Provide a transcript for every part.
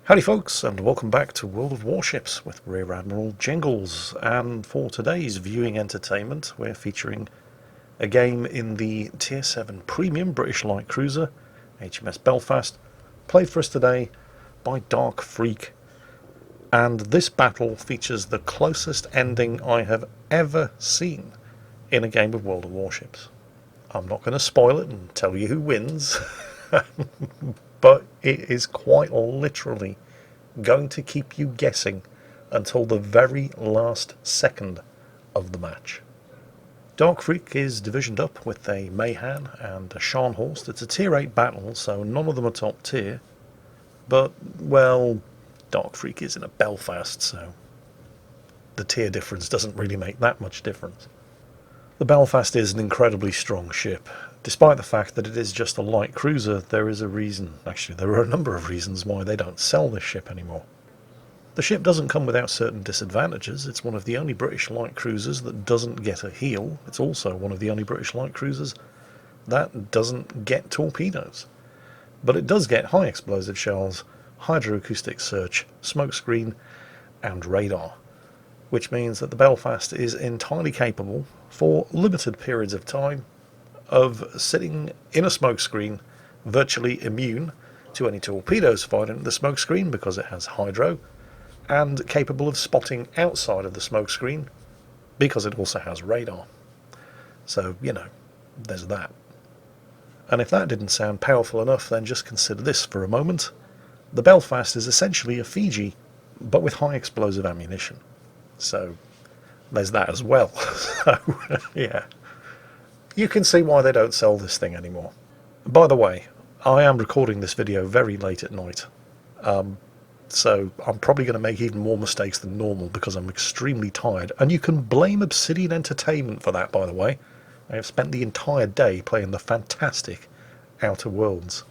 Howdy folks, and welcome back to World of Warships with Rear Admiral Jingles. And for today's viewing entertainment, we're featuring a game in the Tier 7 Premium British Light Cruiser, HMS Belfast, played for us today by Dark Freak. And this battle features the closest ending I have ever seen in a game of World of Warships. I'm not going to spoil it and tell you who wins, but it is quite literally going to keep you guessing until the very last second of the match. Dark Freak is divisioned up with a Mayhan and a Scharnhorst. It's a tier 8 battle, so none of them are top tier. But, well, Dark Freak is in a Belfast, so the tier difference doesn't really make that much difference. The Belfast is an incredibly strong ship. Despite the fact that it is just a light cruiser, there is a reason, actually there are a number of reasons why they don't sell this ship anymore. The ship doesn't come without certain disadvantages. It's one of the only British light cruisers that doesn't get a heel. It's also one of the only British light cruisers that doesn't get torpedoes. But it does get high explosive shells, hydroacoustic search, smokescreen and radar, which means that the Belfast is entirely capable, for limited periods of time, of sitting in a smokescreen, virtually immune to any torpedoes fired into the smokescreen because it has hydro, and capable of spotting outside of the smokescreen because it also has radar. So, you know, there's that. And if that didn't sound powerful enough, then just consider this for a moment. The Belfast is essentially a Fiji, but with high explosive ammunition. So, there's that as well. So, yeah. You can see why they don't sell this thing anymore. By the way, I am recording this video very late at night. So I'm probably going to make even more mistakes than normal because I'm extremely tired. And you can blame Obsidian Entertainment for that, by the way. I have spent the entire day playing the fantastic Outer Worlds.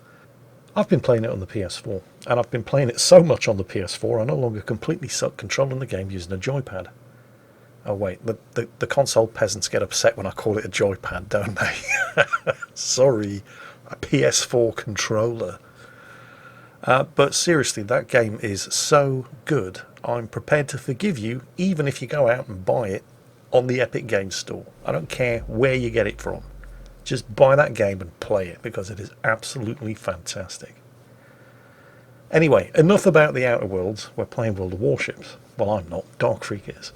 I've been playing it on the PS4, and I've been playing it so much on the PS4 I no longer completely suck controlling the game using a joypad. Oh wait, the console peasants get upset when I call it a joypad, don't they? Sorry, a PS4 controller. But seriously, that game is so good, I'm prepared to forgive you even if you go out and buy it on the Epic Games Store. I don't care where you get it from. Just buy that game and play it because it is absolutely fantastic. Anyway, enough about the Outer Worlds. We're playing World of Warships. Well, I'm not. Dark Freak is.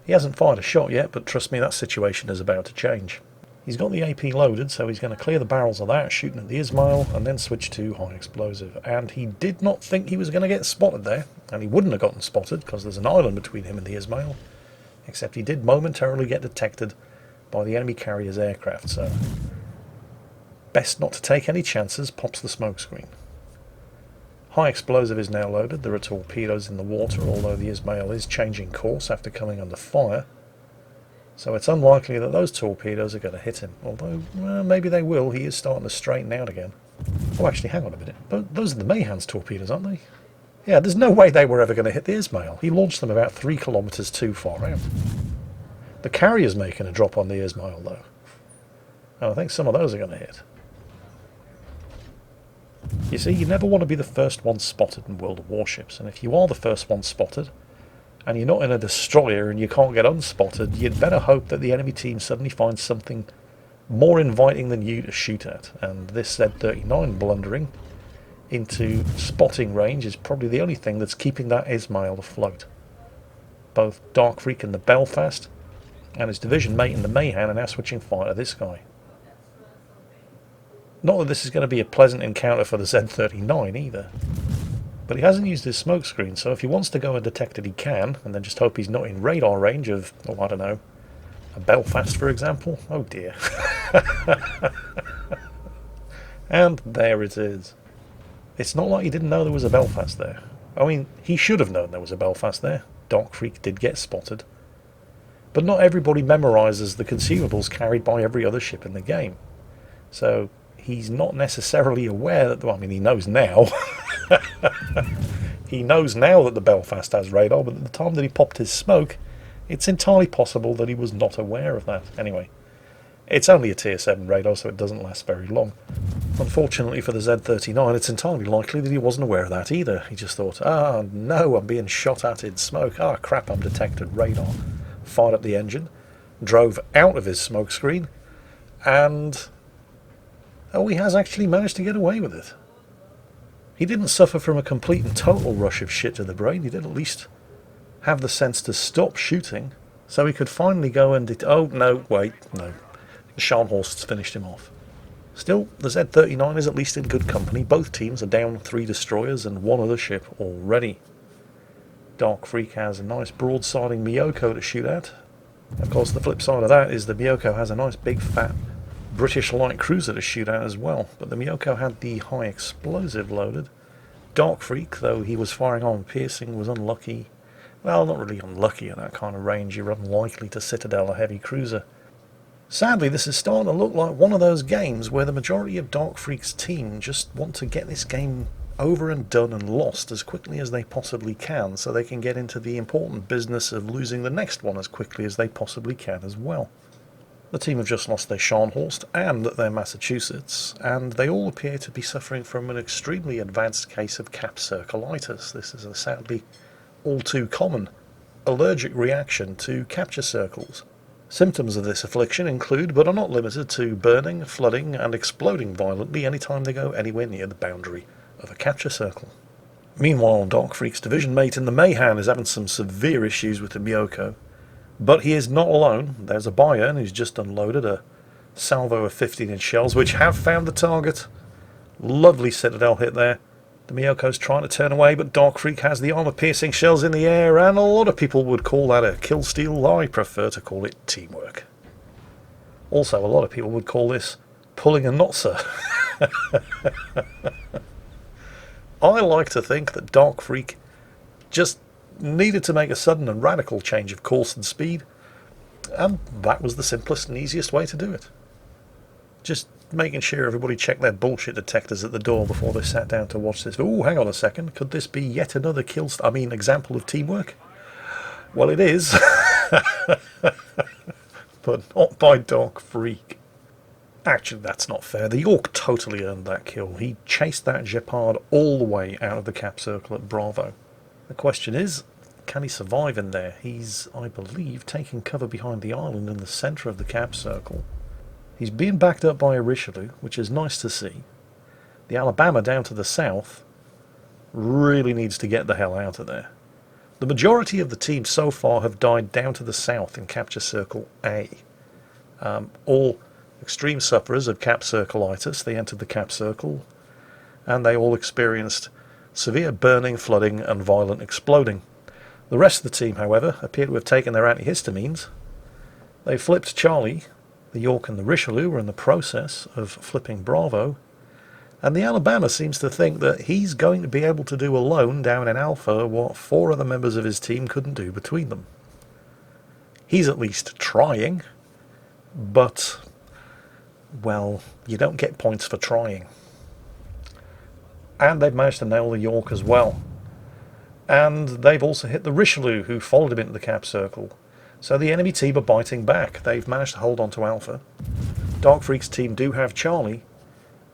He hasn't fired a shot yet, but trust me, that situation is about to change. He's got the AP loaded, so he's going to clear the barrels of that, shooting at the Ismail, and then switch to high explosive. And he did not think he was going to get spotted there, and he wouldn't have gotten spotted, because there's an island between him and the Ismail. Except he did momentarily get detected by the enemy carrier's aircraft, so best not to take any chances, pops the smokescreen. High explosive is now loaded. There are torpedoes in the water, although the Ismail is changing course after coming under fire. So it's unlikely that those torpedoes are going to hit him. Although, well, maybe they will. He is starting to straighten out again. Oh, actually, hang on a minute. Those are the Mayhan's torpedoes, aren't they? Yeah, there's no way they were ever going to hit the Ismail. He launched them about 3 kilometres too far out. The carrier's making a drop on the Ismail, though. And I think some of those are going to hit. You see, you never want to be the first one spotted in World of Warships, and if you are the first one spotted, and you're not in a destroyer and you can't get unspotted, you'd better hope that the enemy team suddenly finds something more inviting than you to shoot at, and this Z39 blundering into spotting range is probably the only thing that's keeping that Ismail afloat. Both Dark Freak and the Belfast, and his division mate in the Mayhan are now switching fire to this guy. Not that this is going to be a pleasant encounter for the Z39 either. But he hasn't used his smokescreen, so if he wants to go undetected he can, and then just hope he's not in radar range of, oh I don't know, a Belfast for example. Oh dear. And there it is. It's not like he didn't know there was a Belfast there. I mean, he should have known there was a Belfast there. Dark Freak did get spotted. But not everybody memorises the consumables carried by every other ship in the game. So he's not necessarily aware that, well, I mean, he knows now. He knows now that the Belfast has radar, but at the time that he popped his smoke, it's entirely possible that he was not aware of that. Anyway, it's only a tier 7 radar, so it doesn't last very long. Unfortunately for the Z39, it's entirely likely that he wasn't aware of that either. He just thought, ah, no, I'm being shot at in smoke. Ah, crap, I'm detected radar. Fired up the engine, drove out of his smoke screen, and oh, he has actually managed to get away with it. He didn't suffer from a complete and total rush of shit to the brain. He did at least have the sense to stop shooting, so he could finally go and... oh, no, wait, no. The Scharnhorst's finished him off. Still, the Z39 is at least in good company. Both teams are down 3 destroyers and 1 other ship already. Dark Freak has a nice broadsiding Miyoko to shoot at. Of course, the flip side of that is the Miyoko has a nice big fat British light cruiser to shoot at as well. But the Miyoko had the high explosive loaded. Dark Freak, though he was firing on piercing, was unlucky. Well, not really unlucky at that kind of range. You're unlikely to citadel a heavy cruiser. Sadly, this is starting to look like one of those games where the majority of Dark Freak's team just want to get this game over and done and lost as quickly as they possibly can, so they can get into the important business of losing the next one as quickly as they possibly can as well. The team have just lost their Scharnhorst and their Massachusetts, and they all appear to be suffering from an extremely advanced case of capcirculitis. This is a sadly all too common allergic reaction to capture circles. Symptoms of this affliction include, but are not limited to, burning, flooding, and exploding violently anytime they go anywhere near the boundary of a capture circle. Meanwhile, Dark Freak's division mate in the Mayhan is having some severe issues with the Miyoko, but he is not alone. There's a Bayern who's just unloaded a salvo of 15-inch shells, which have found the target. Lovely citadel hit there. The Miyoko's trying to turn away, but Dark Freak has the armor-piercing shells in the air, and a lot of people would call that a kill steal. I prefer to call it teamwork. Also, a lot of people would call this pulling a Notzer. I like to think that Dark Freak just needed to make a sudden and radical change of course and speed, and that was the simplest and easiest way to do it. Just making sure everybody checked their bullshit detectors at the door before they sat down to watch this. Oh, hang on a second. Could this be yet another example of teamwork? Well, it is. But not by Dark Freak. Actually, that's not fair. The York totally earned that kill. He chased that Gepard all the way out of the cap circle at Bravo. The question is, can he survive in there? He's, I believe, taking cover behind the island in the centre of the cap circle. He's being backed up by a Richelieu, which is nice to see. The Alabama down to the south really needs to get the hell out of there. The majority of the team so far have died down to the south in Capture Circle A. All extreme sufferers of capcirculitis. They entered the cap circle and they all experienced severe burning, flooding and violent exploding. The rest of the team, however, appear to have taken their antihistamines. They flipped Charlie. The York and the Richelieu were in the process of flipping Bravo, and the Alabama seems to think that he's going to be able to do alone down in Alpha what 4 other members of his team couldn't do between them. He's at least trying, but, well, you don't get points for trying. And they've managed to nail the York as well. And they've also hit the Richelieu, who followed him into the cap circle. So the enemy team are biting back. They've managed to hold on to Alpha. Dark Freak's team do have Charlie,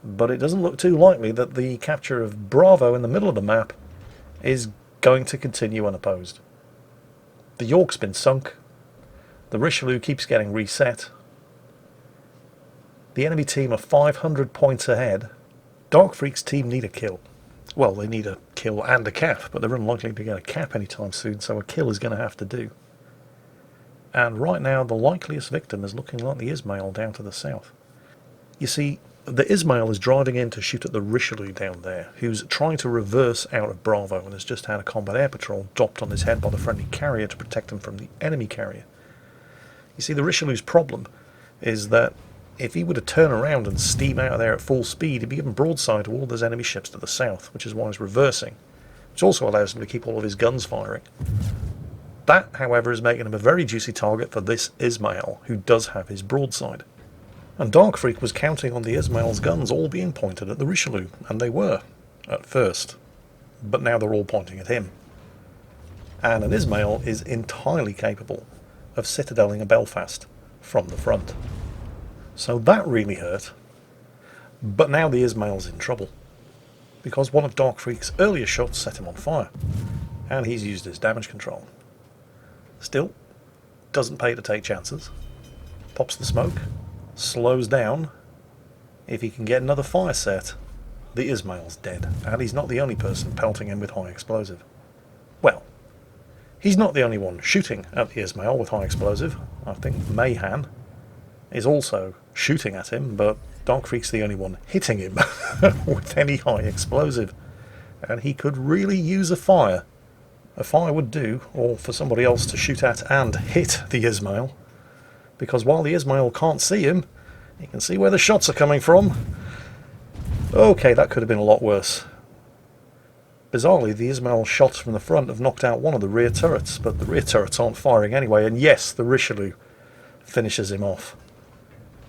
but it doesn't look too likely that the capture of Bravo in the middle of the map is going to continue unopposed. The York's been sunk. The Richelieu keeps getting reset. The enemy team are 500 points ahead. Dark Freak's team need a kill. Well, they need a kill and a cap, but they're unlikely to get a cap anytime soon, so a kill is going to have to do. And right now, the likeliest victim is looking like the Ismail down to the south. You see, the Ismail is driving in to shoot at the Richelieu down there, who's trying to reverse out of Bravo and has just had a combat air patrol dropped on his head by the friendly carrier to protect him from the enemy carrier. You see, the Richelieu's problem is that if he were to turn around and steam out of there at full speed, he'd be given broadside to all those enemy ships to the south, which is why he's reversing, which also allows him to keep all of his guns firing. That, however, is making him a very juicy target for this Ismail, who does have his broadside. And Dark Freak was counting on the Ismail's guns all being pointed at the Richelieu, and they were, at first. But now they're all pointing at him. And an Ismail is entirely capable of citadeling a Belfast from the front. So that really hurt. But now the Ismail's in trouble, because one of Dark Freak's earlier shots set him on fire, and he's used his damage control. Still, doesn't pay to take chances. Pops the smoke, slows down. If he can get another fire set, the Ismail's dead, and he's not the only person pelting him with high explosive. Well, he's not the only one shooting at the Ismail with high explosive. I think Mayhan is also shooting at him, but Dark Freak's the only one hitting him with any high explosive. And he could really use a fire. A fire would do, or for somebody else to shoot at and hit the Ismail. Because while the Ismail can't see him, he can see where the shots are coming from. Okay, that could have been a lot worse. Bizarrely, the Ismail shots from the front have knocked out one of the rear turrets, but the rear turrets aren't firing anyway, and yes, the Richelieu finishes him off.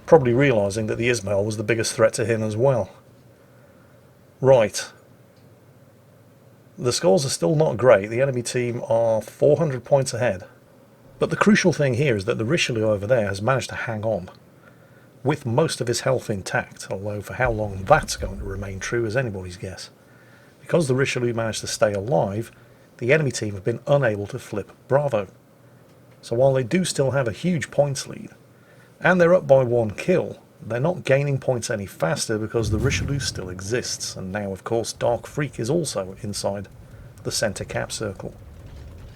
Probably realising that the Ismail was the biggest threat to him as well. Right. The scores are still not great. The enemy team are 400 points ahead. But the crucial thing here is that the Richelieu over there has managed to hang on, with most of his health intact, although for how long that's going to remain true is anybody's guess. Because the Richelieu managed to stay alive, the enemy team have been unable to flip Bravo. So while they do still have a huge points lead, and they're up by 1 kill, they're not gaining points any faster because the Richelieu still exists, and now of course Dark Freak is also inside the centre cap circle.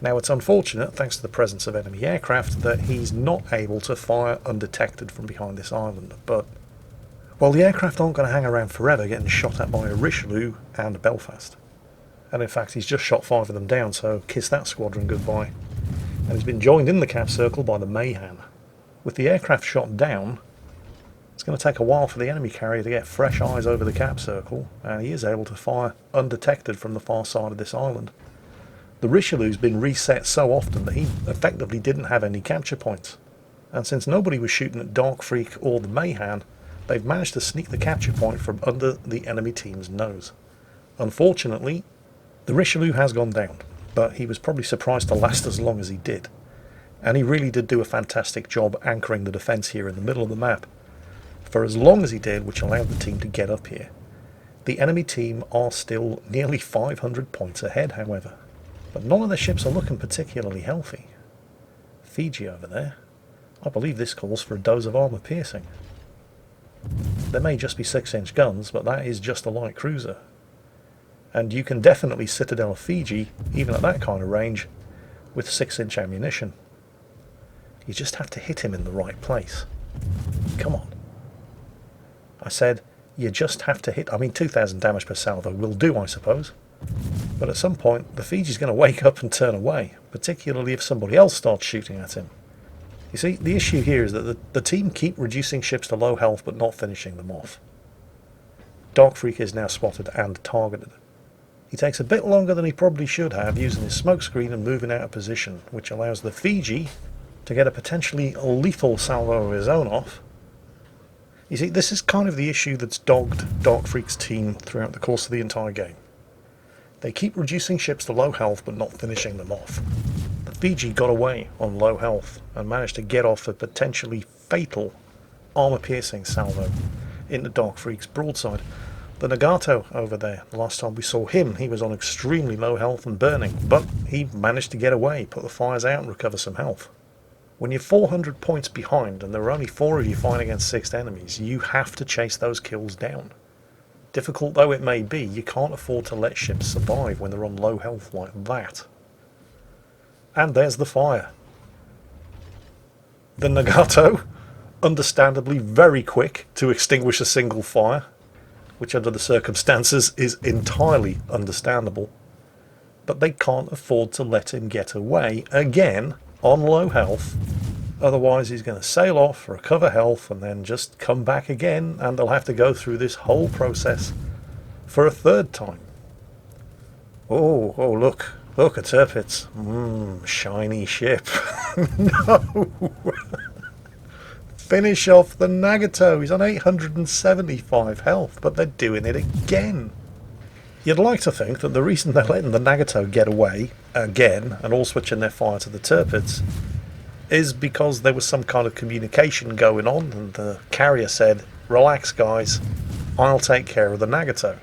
Now it's unfortunate, thanks to the presence of enemy aircraft, that he's not able to fire undetected from behind this island, but well, the aircraft aren't going to hang around forever getting shot at by a Richelieu and a Belfast. And in fact, he's just shot 5 of them down, so kiss that squadron goodbye. And he's been joined in the cap circle by the Mayhan. With the aircraft shot down, it's going to take a while for the enemy carrier to get fresh eyes over the cap circle, and he is able to fire undetected from the far side of this island. The Richelieu's been reset so often that he effectively didn't have any capture points. And since nobody was shooting at Dark Freak or the Mayhan, they've managed to sneak the capture point from under the enemy team's nose. Unfortunately, the Richelieu has gone down, but he was probably surprised to last as long as he did. And he really did do a fantastic job anchoring the defence here in the middle of the map, for as long as he did, which allowed the team to get up here. The enemy team are still nearly 500 points ahead, however. But none of their ships are looking particularly healthy. Fiji over there. I believe this calls for a dose of armour piercing. There may just be 6-inch guns, but that is just a light cruiser. And you can definitely Citadel Fiji, even at that kind of range, with 6-inch ammunition. You just have to hit him in the right place. Come on. I said, you just have to hit... I mean, 2,000 damage per salvo will do, I suppose. But at some point, the Fiji's going to wake up and turn away, particularly if somebody else starts shooting at him. You see, the issue here is that the team keep reducing ships to low health but not finishing them off. Dark Freak is now spotted and targeted. He takes a bit longer than he probably should have, using his smokescreen and moving out of position, which allows the Fiji to get a potentially lethal salvo of his own off. You see, this is kind of the issue that's dogged Dark Freak's team throughout the course of the entire game. They keep reducing ships to low health but not finishing them off. The Fiji got away on low health and managed to get off a potentially fatal armour-piercing salvo into Dark Freak's broadside. The Nagato over there, the last time we saw him, he was on extremely low health and burning, but he managed to get away, put the fires out and recover some health. When you're 400 points behind and there are only 4 of you fighting against 6 enemies, you have to chase those kills down. Difficult though it may be, you can't afford to let ships survive when they're on low health like that. And there's the fire. The Nagato, understandably very quick to extinguish a single fire, which under the circumstances is entirely understandable. But they can't afford to let him get away again on low health, otherwise he's going to sail off, recover health, and then just come back again, and they'll have to go through this whole process for a 3rd time. Oh, look a Tirpitz. Shiny ship. No! Finish off the Nagato. He's on 875 health, but they're doing it again. You'd like to think that the reason they're letting the Nagato get away again and all switching their fire to the Tirpitz is because there was some kind of communication going on and the carrier said, relax guys, I'll take care of the Nagato.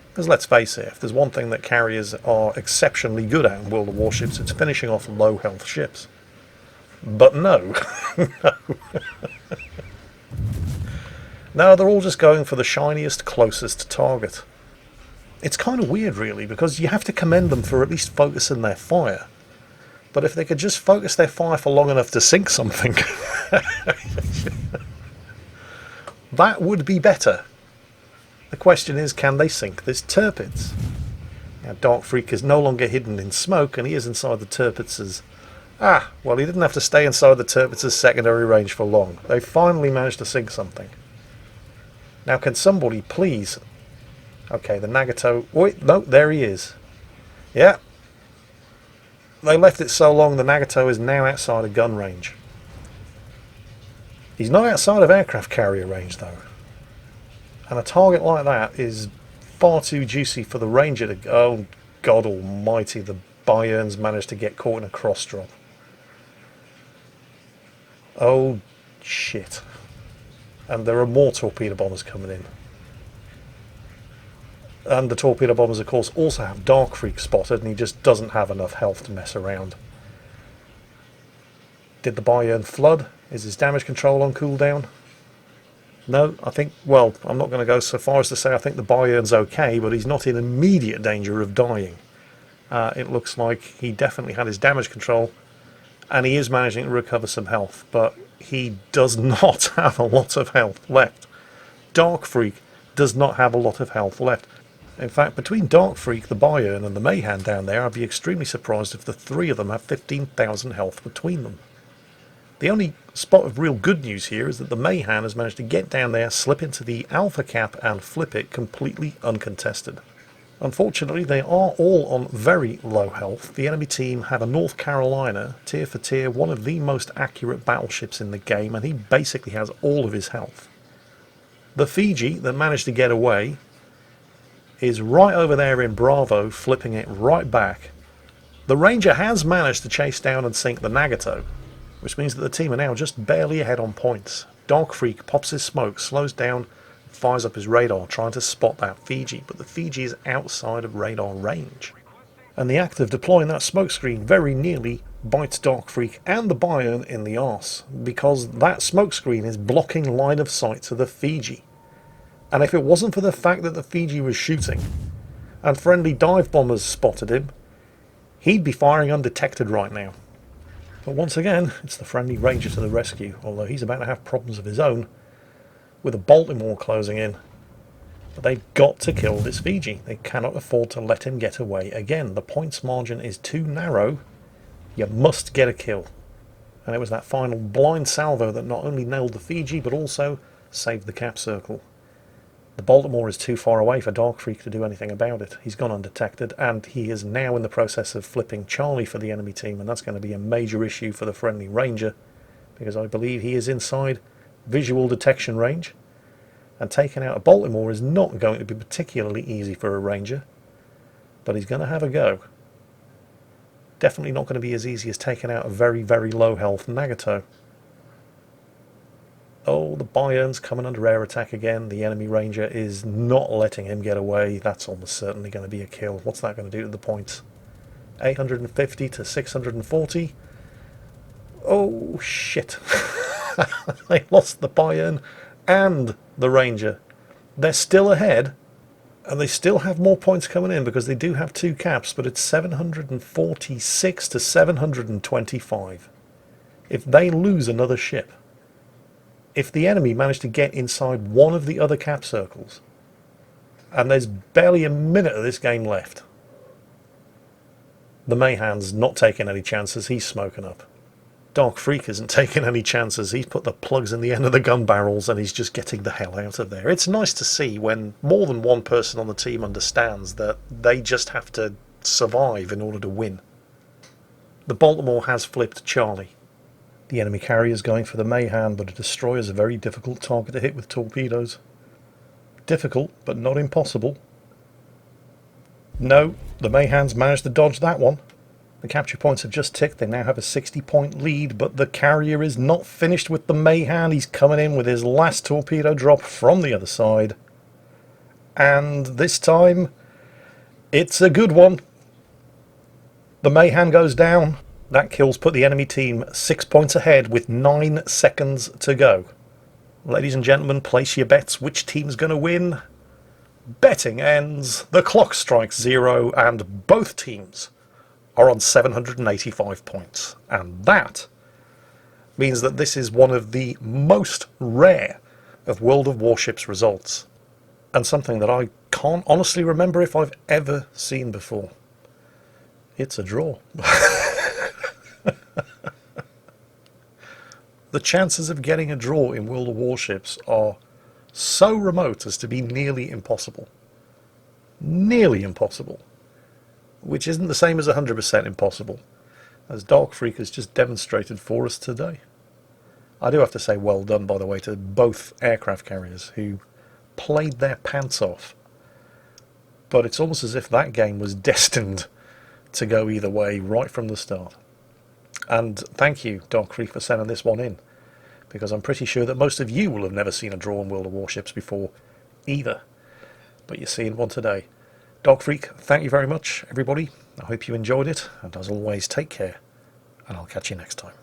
Because let's face it, if there's one thing that carriers are exceptionally good at in World of Warships, it's finishing off low health ships. But no. No, they're all just going for the shiniest, closest target. It's kind of weird, really, because you have to commend them for at least focusing their fire. But if they could just focus their fire for long enough to sink something, that would be better. The question is, can they sink this Tirpitz? Now, Dark Freak is no longer hidden in smoke, and he is inside the Tirpitz's... well, he didn't have to stay inside the Tirpitz's secondary range for long. They finally managed to sink something. Now, can somebody please... Okay, the Nagato... Wait, no, there he is. Yeah. They left it so long, the Nagato is now outside of gun range. He's not outside of aircraft carrier range, though. And a target like that is far too juicy for the Ranger to... Oh, God almighty, the Bayerns managed to get caught in a cross drop. Oh, shit. And there are more torpedo bombers coming in. And the torpedo bombers, of course, also have Dark Freak spotted, and he just doesn't have enough health to mess around. Did the Bayern flood? Is his damage control on cooldown? No, I think, well, I'm not going to go so far as to say I think the Bayern's okay, but he's not in immediate danger of dying. It looks like he definitely had his damage control, and he is managing to recover some health, but he does not have a lot of health left. Dark Freak does not have a lot of health left. In fact, between Dark Freak, the Bayern, and the Mayhan down there, I'd be extremely surprised if the three of them have 15,000 health between them. The only spot of real good news here is that the Mayhan has managed to get down there, slip into the Alpha Cap, and flip it completely uncontested. Unfortunately, they are all on very low health. The enemy team have a North Carolina, tier for tier, one of the most accurate battleships in the game, and he basically has all of his health. The Fiji that managed to get away is right over there in Bravo, flipping it right back. The Ranger has managed to chase down and sink the Nagato, which means that the team are now just barely ahead on points. Dark Freak pops his smoke, slows down, fires up his radar, trying to spot that Fiji, but the Fiji is outside of radar range. And the act of deploying that smokescreen very nearly bites Dark Freak and the Bayern in the arse, because that smokescreen is blocking line of sight to the Fiji. And if it wasn't for the fact that the Fiji was shooting, and friendly dive bombers spotted him, he'd be firing undetected right now. But once again, it's the friendly Ranger to the rescue, although he's about to have problems of his own, with a Baltimore closing in. But they've got to kill this Fiji. They cannot afford to let him get away again. The points margin is too narrow. You must get a kill. And it was that final blind salvo that not only nailed the Fiji, but also saved the cap circle. The Baltimore is too far away for Dark Freak to do anything about it. He's gone undetected, and he is now in the process of flipping Charlie for the enemy team, and that's going to be a major issue for the friendly Ranger, because I believe he is inside visual detection range, and taking out a Baltimore is not going to be particularly easy for a Ranger, but he's going to have a go. Definitely not going to be as easy as taking out a very, very low health Nagato. Oh, the Bayern's coming under air attack again. The enemy Ranger is not letting him get away. That's almost certainly going to be a kill. What's that going to do to the points? 850 to 640. Oh, shit. They lost the Bayern and the Ranger. They're still ahead, and they still have more points coming in because they do have two caps, but it's 746 to 725. If they lose another ship, if the enemy managed to get inside one of the other cap circles, and there's barely a minute of this game left, the Mayhan's not taking any chances. He's smoking up. Dark Freak isn't taking any chances. He's put the plugs in the end of the gun barrels and he's just getting the hell out of there. It's nice to see when more than one person on the team understands that they just have to survive in order to win. The Baltimore has flipped Charlie. The enemy carrier is going for the Mayhan, but a destroyer is a very difficult target to hit with torpedoes. Difficult, but not impossible. No, the Mayhan's managed to dodge that one. The capture points have just ticked. They now have a 60-point lead, but the carrier is not finished with the Mayhan. He's coming in with his last torpedo drop from the other side. And this time, it's a good one. The Mayhem goes down. That kills put the enemy team 6 points ahead with 9 seconds to go. Ladies and gentlemen, place your bets. Which team's going to win? Betting ends. The clock strikes 0 and both teams are on 785 points. And that means that this is one of the most rare of World of Warships results. And something that I can't honestly remember if I've ever seen before. It's a draw. The chances of getting a draw in World of Warships are so remote as to be nearly impossible. Nearly impossible. Which isn't the same as 100% impossible, as Dark Freak has just demonstrated for us today. I do have to say well done, by the way, to both aircraft carriers who played their pants off. But it's almost as if that game was destined to go either way right from the start. And thank you, Dark Freak, for sending this one in, because I'm pretty sure that most of you will have never seen a draw in World of Warships before either. But you're seeing one today. Dark Freak, thank you very much, everybody. I hope you enjoyed it, and as always, take care, and I'll catch you next time.